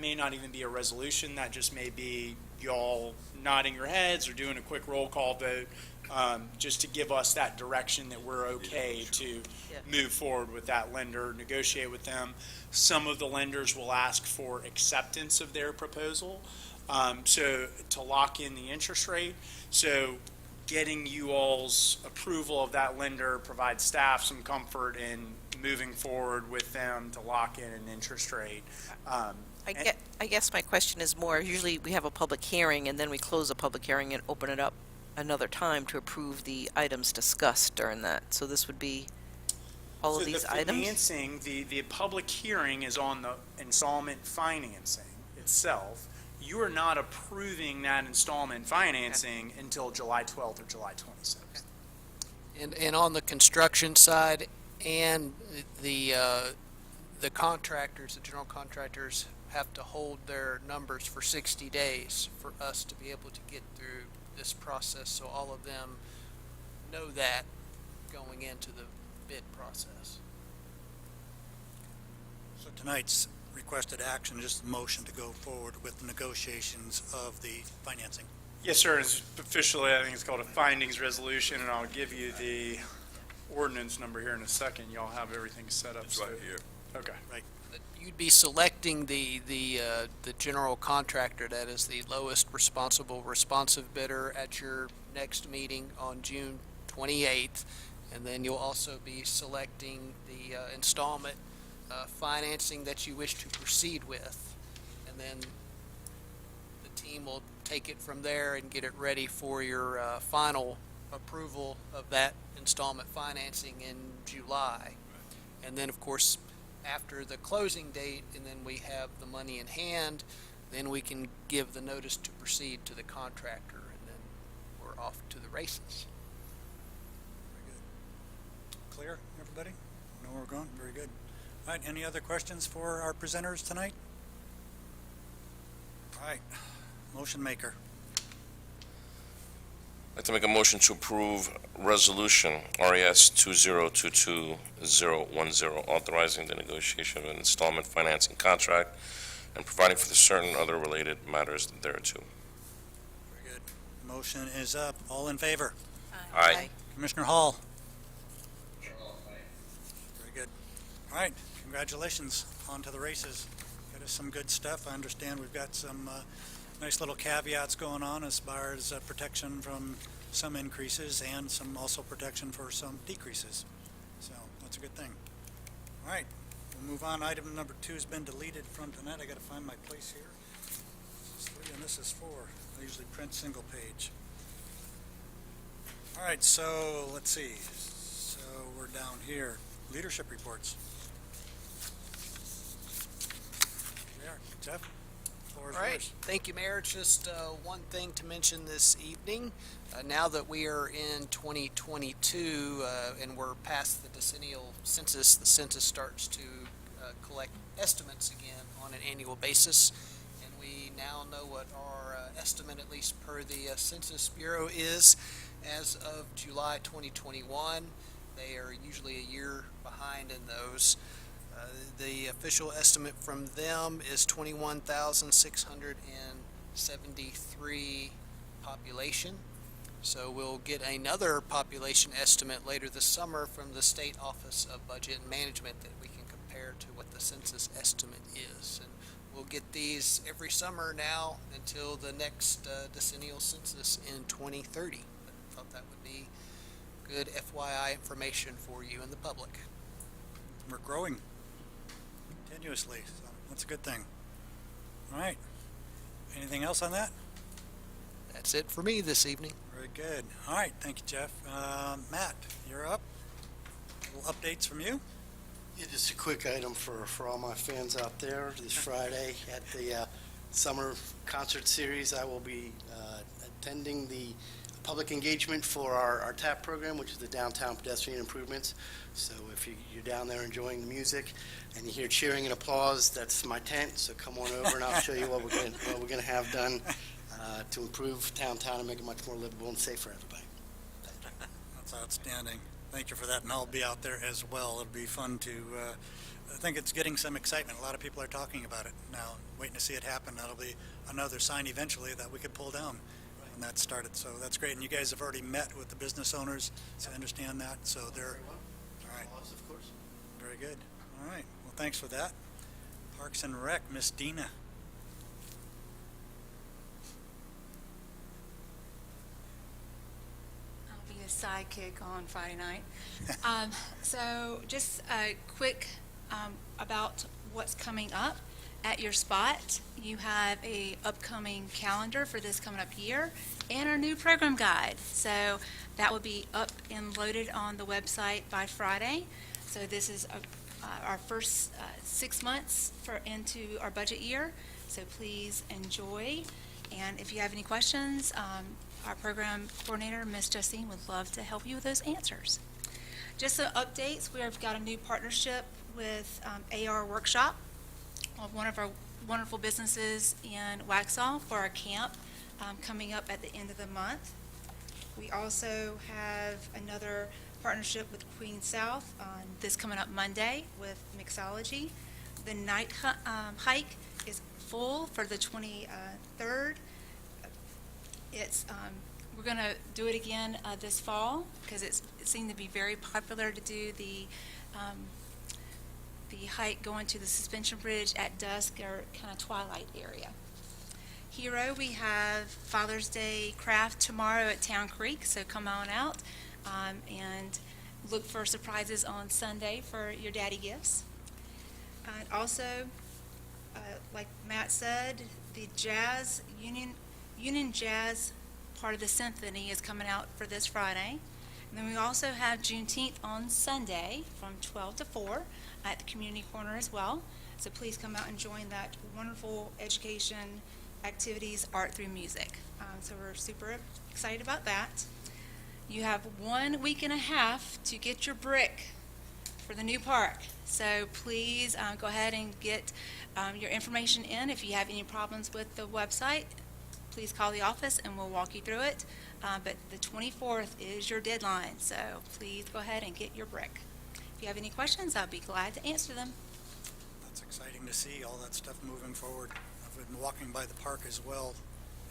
may not even be a resolution. That just may be y'all nodding your heads or doing a quick roll call vote, just to give us that direction that we're okay to move forward with that lender, negotiate with them. Some of the lenders will ask for acceptance of their proposal, so to lock in the interest rate. So getting you all's approval of that lender provides staff some comfort in moving forward with them to lock in an interest rate. I guess my question is more, usually we have a public hearing and then we close the public hearing and open it up another time to approve the items discussed during that. So this would be all of these items? The financing, the public hearing is on the installment financing itself. You are not approving that installment financing until July 12th or July 26th. And on the construction side and the contractors, the general contractors have to hold their numbers for 60 days for us to be able to get through this process, so all of them know that going into the bid process. So tonight's requested action is just a motion to go forward with the negotiations of the financing. Yes, sir. It's officially, I think it's called a findings resolution, and I'll give you the ordinance number here in a second. Y'all have everything set up. It's right here. Okay. Right. You'd be selecting the general contractor that is the lowest responsive bidder at your next meeting on June 28th, and then you'll also be selecting the installment financing that you wish to proceed with, and then the team will take it from there and get it ready for your final approval of that installment financing in July. And then, of course, after the closing date, and then we have the money in hand, then we can give the notice to proceed to the contractor, and then we're off to the races. Very good. Clear, everybody? Know where we're going? Very good. All right, any other questions for our presenters tonight? All right, motion maker. I'd like to make a motion to approve Resolution RES 2022-010, authorizing the negotiation of an installment financing contract and providing for the certain other related matters thereto. Very good. Motion is up. All in favor? Aye. Commissioner Hall? Charles, aye. Very good. All right, congratulations. On to the races. Got us some good stuff. I understand we've got some nice little caveats going on as far as protection from some increases and some also protection for some decreases. So that's a good thing. All right, we'll move on. Item number 2 has been deleted from tonight. I got to find my place here. This is 3 and this is 4. I usually print single page. All right, so let's see. So we're down here. Leadership reports. There, Jeff, floor is All right, yours. thank you, Mayor. Just one thing to mention this evening. Now that we are in 2022 and we're past the decennial census, the census starts to collect estimates again on an annual basis. And we now know what our estimate, at least per the Census Bureau, is as of July 2021. They are usually a year behind in those. The official estimate from them is 21,673 population. So we'll get another population estimate later this summer from the State Office of Budget and Management that we can compare to what the census estimate is. And we'll get these every summer now until the next decennial census in 2030. But I thought that would be good FYI information for you and the public. We're growing continuously, so that's a good thing. All right. Anything else on that? That's it for me this evening. Very good. All right, thank you, Jeff. Matt, you're up. Little updates from you? Yeah, just a quick item for all my fans out there. This Friday at the summer concert series, I will be attending the public engagement for our TAP program, which is the Downtown Pedestrian Improvements. So if you're down there enjoying the music and you hear cheering and applause, that's my tent. So come on over and I'll show you what we're going to have done to improve downtown and make it much more livable and safe for everybody. That's outstanding. Thank you for that, and I'll be out there as well. It'll be fun to, I think it's getting some excitement. A lot of people are talking about it now, waiting to see it happen. That'll be another sign eventually that we could pull down when that started. So that's great, and you guys have already met with the business owners, so I understand that. So they're, all right, Of course. very good. All right, well, thanks for that. Parks and Rec, Miss Dina. I'll be a sidekick on Friday night. So just a quick about what's coming up. At your spot, you have a upcoming calendar for this coming up year and our new program guide. So that will be up and loaded on the website by Friday. So this is our first 6 months into our budget year. So please enjoy. And if you have any questions, our program coordinator, Ms. Justine, would love to help you with those answers. Just some updates. We have got a new partnership with AR Workshop, one of our wonderful businesses in Waxhaw, for our camp coming up at the end of the month. We also have another partnership with Queen South on this coming up Monday with mixology. The night hike is full for the 23rd. It's we're going to do it again this fall because it seemed to be very popular to do the hike going to the suspension bridge at dusk or kind of twilight area. Hero, we have Father's Day craft tomorrow at Town Creek, so come on out and look for surprises on Sunday for your daddy gifts. And also, like Matt said, the jazz, Union Jazz part of the symphony is coming out for this Friday. And then we also have Juneteenth on Sunday from 12 to 4 at the community corner as well. So please come out and join that wonderful education, activities, art through music. So we're super excited about that. You have 1 week and a half to get your brick for the new park. So please go ahead and get your information in. If you have any problems with the website, please call the office and we'll walk you through it. But the 24th is your deadline, so please go ahead and get your brick. If you have any questions, I'll be glad to answer them. That's exciting to see all that stuff moving forward. I've been walking by the park as well.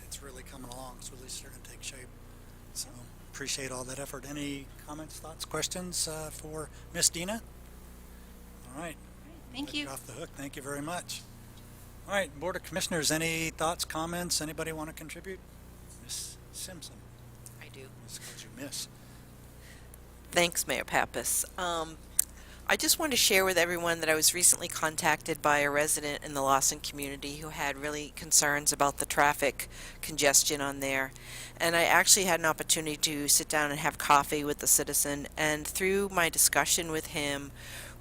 It's really coming along. It's really starting to take shape. So appreciate all that effort. Any comments, thoughts, questions for Miss Dina? All right. Thank Let you. Off the hook. Thank you very much. All right, Board of Commissioners, any thoughts, comments? Anybody want to contribute? Miss Simpson. I do. Miss, called you Miss. Thanks, Mayor Pappas. I just wanted to share with everyone that I was recently contacted by a resident in the Lawson community who had really concerns about the traffic congestion on there. And I actually had an opportunity to sit down and have coffee with the citizen. And through my discussion with him,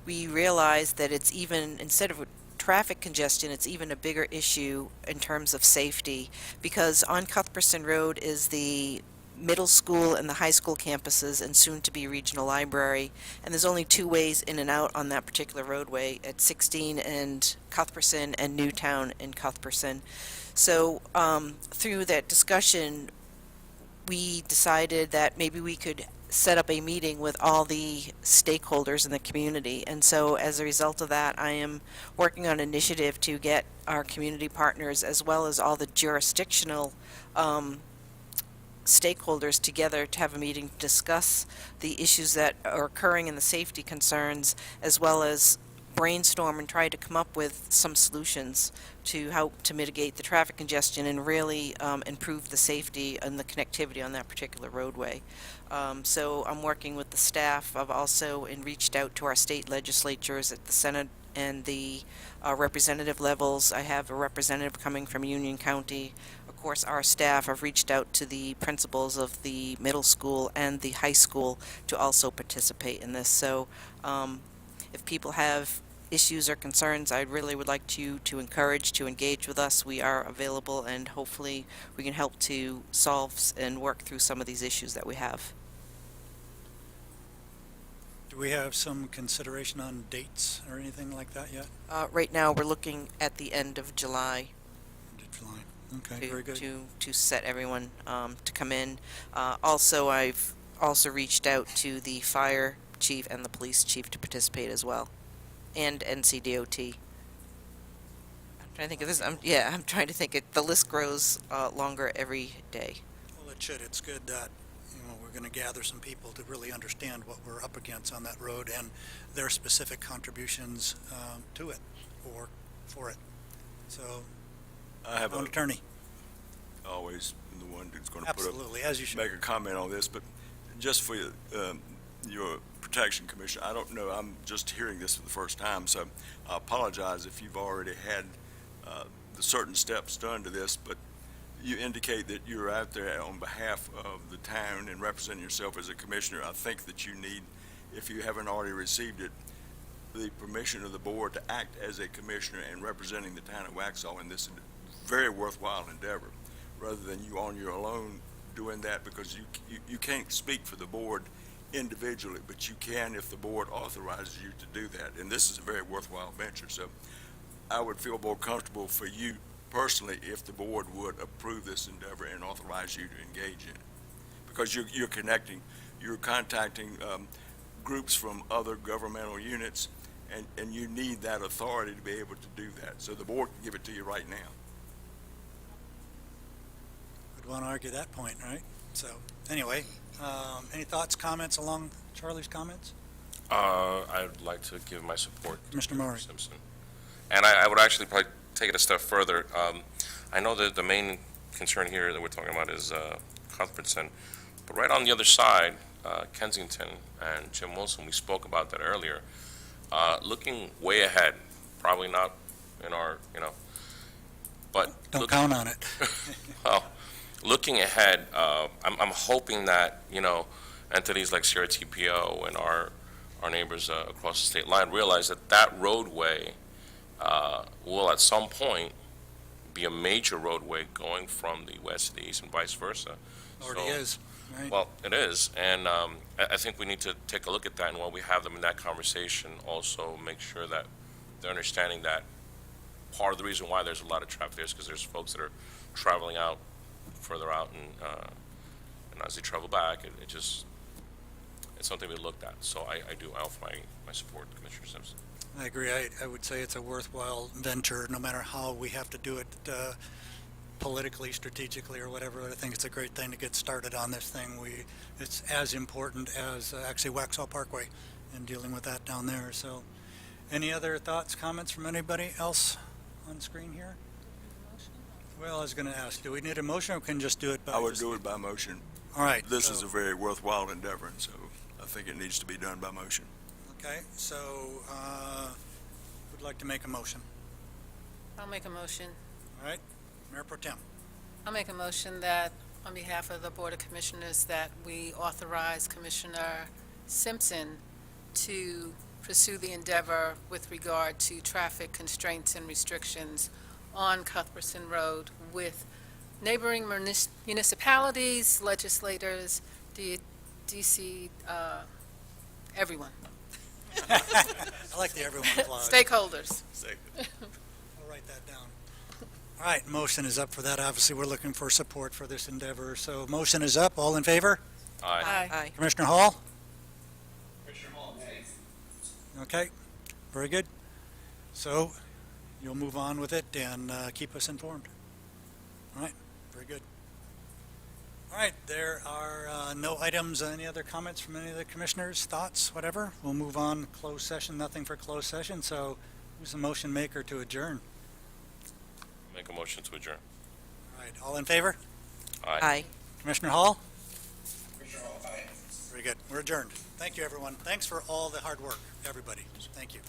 we realized that it's even, instead of traffic congestion, it's even a bigger issue in terms of safety, because on Cuthbertson Road is the middle school and the high school campuses and soon to be regional library, and there's only 2 ways in and out on that particular roadway at 16 and Cuthbertson and Newtown and Cuthbertson. So through that discussion, we decided that maybe we could set up a meeting with all the stakeholders in the community. And so as a result of that, I am working on an initiative to get our community partners as well as all the jurisdictional stakeholders together to have a meeting to discuss the issues that are occurring and the safety concerns, as well as brainstorm and try to come up with some solutions to help to mitigate the traffic congestion and really improve the safety and the connectivity on that particular roadway. So I'm working with the staff. I've also reached out to our state legislatures at the Senate and the representative levels. I have a representative coming from Union County. Of course, our staff have reached out to the principals of the middle school and the high school to also participate in this. So if people have issues or concerns, I really would like you to encourage to engage with us. We are available, and hopefully we can help to solve and work through some of these issues that we have. Do we have some consideration on dates or anything like that yet? Right now, we're looking at the end of July End of July. Okay, very good. to set everyone to come in. Also, I've also reached out to the fire chief and the police chief to participate as well, and NCDOT. I'm trying to think of this. I'm trying to think. The list grows longer every day. Well, it should. It's good that we're going to gather some people to really understand what we're up against on that road and their specific contributions to it or for it. So, I have own attorney. always the one that's going to put Absolutely, as you should. make a comment on this, but just for your protection commission, I don't know, I'm just hearing this for the first time, so I apologize if you've already had the certain steps done to this, but you indicate that you're out there on behalf of the town and representing yourself as a commissioner. I think that you need, if you haven't already received it, the permission of the board to act as a commissioner and representing the town of Waxhaw in this very worthwhile endeavor, rather than you on your own doing that, because you can't speak for the board individually, but you can if the board authorizes you to do that. And this is a very worthwhile venture, so I would feel more comfortable for you personally if the board would approve this endeavor and authorize you to engage in it, because you're contacting groups from other governmental units, and you need that authority to be able to do that. So the board can give it to you right now. Would want to argue that point, right? So, anyway, any thoughts, comments along Charlie's comments? I'd like to give my support to Mr. Murray. Simpson. And I would actually probably take it a step further. I know that the main concern here that we're talking about is Cuthbertson, but right on the other side, Kensington and Jim Wilson, we spoke about that earlier. Looking way ahead, probably not in our, but. Don't count on it. Well, looking ahead, I'm hoping that, entities like CRTPO and our neighbors across the state line realize that that roadway will at some point be a major roadway going from the west to the east and vice versa. Already So- is, right? Well, it is, and I think we need to take a look at that, and while we have them in that conversation, also make sure that they're understanding that part of the reason why there's a lot of traffic there is because there's folks that are traveling out, further out, and as they travel back, it's something we looked at. So I do offer my support, Commissioner Simpson. I agree. I would say it's a worthwhile venture, no matter how we have to do it politically, strategically, or whatever. I think it's a great thing to get started on this thing. It's as important as actually Waxhaw Parkway and dealing with that down there. So any other thoughts, comments from anybody else on screen here? Well, I was going to ask, do we need a motion or can we just do it by? I would do it by motion. All right. This is a very worthwhile endeavor, and so I think it needs to be done by motion. Okay, so would like to make a motion. I'll make a motion. All right, Mayor Pro Tem. I'll make a motion that, on behalf of the Board of Commissioners, that we authorize Commissioner Simpson to pursue the endeavor with regard to traffic constraints and restrictions on Cuthbertson Road with neighboring municipalities, legislators, DC, everyone, I like the everyone clause. stakeholders. I'll write that down. All right, motion is up for that. Obviously, we're looking for support for this endeavor. So motion is up. All in favor? Aye. Aye. Commissioner Hall? Commissioner Hall, nay. Okay, very good. So you'll move on with it and keep us informed. All right, very good. All right, there are no items. Any other comments from any of the commissioners, thoughts, whatever? We'll move on. Closed session, nothing for closed session. So who's the motion maker to adjourn? Make a motion to adjourn. All right, all in favor? Aye. Commissioner Hall? Commissioner Hall, aye. Very good. We're adjourned. Thank you, everyone. Thanks for all the hard work, everybody. Thank you.